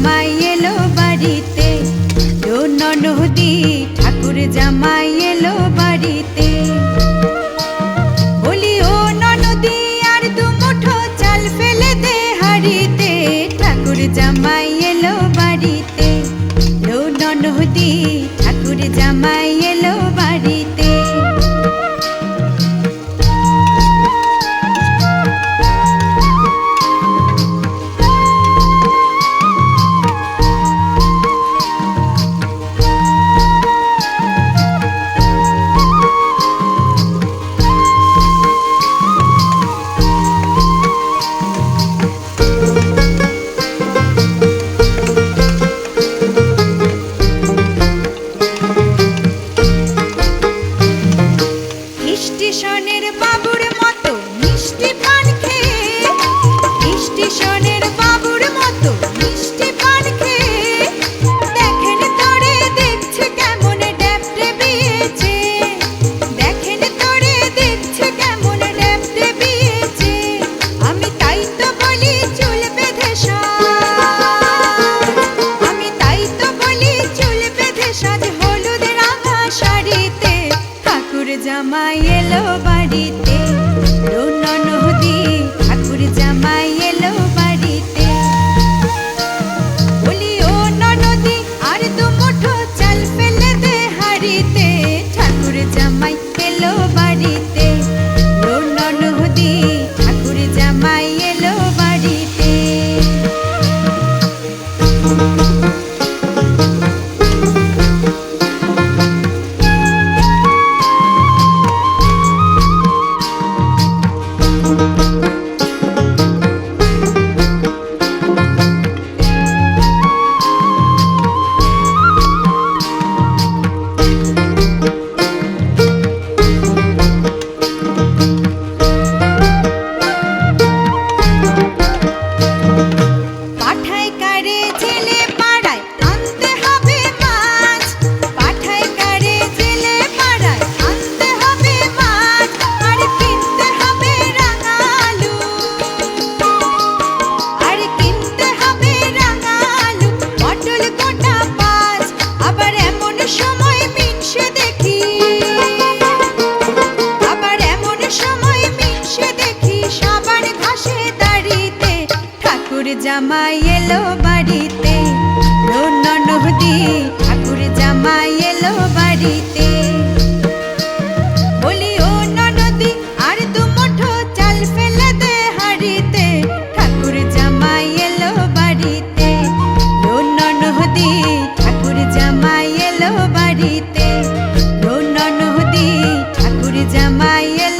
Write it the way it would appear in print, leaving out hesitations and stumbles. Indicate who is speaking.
Speaker 1: জামাই এলো বাড়িতে, ও ননদি ঠাকুর জামাই এলো বাড়িতে। বলি ও ননদি আর দু মুঠো চাল ফেলে দে হাড়িতে, ঠাকুর জামাই এলো বাড়িতে, ও ননদি ঠাকুর জামাই এলো বাড়িতে। স্টেশনের বাবুর মতো মিষ্টি পান খেয়ে, স্টেশনের বাবুর মতো মিষ্টি পান খেয়ে, দেখেন তোরে দেখছে কেমন ড্যাপটে বিয়েছে, দেখেন তোরে দেখছে কেমন ড্যাপটে বিয়েছে। আমি তাই তো বলি চুল বেঁধে সাজ, আমি তাই তো বলি চুল বেঁধে সাজ হলুদ রাঙা শাড়িতে, ঠাকুর জামাই এলো বাড়িতে, ও ননদি ঠাকুর জামাই এলো বাড়িতে। বলি ও ননদি আর দু মুঠো চাল ফেলে দে হাড়িতে, ঠাকুর জামাই এলো বাড়িতে, ও ননদি ঠাকুর জামাই এলো বাড়িতে। পাঠায় কারে জেলে পাড়ায় আনতে হবে মাছ, পাঠায় কারে জেলে পাড়ায় আনতে হবে মাছ, আর কিনতে হবে রাঙা আলু, আর কিনতে হবে রাঙা আলু, পটল গোটা পাঁচ। আবার এমন সময় মিনসে দেখি, আবার এমন সময় মিনসে দেখি সবার ঘাসে দাঁড়িতে, ঠাকুর জামাই এলো বাড়িতে, ও ননদি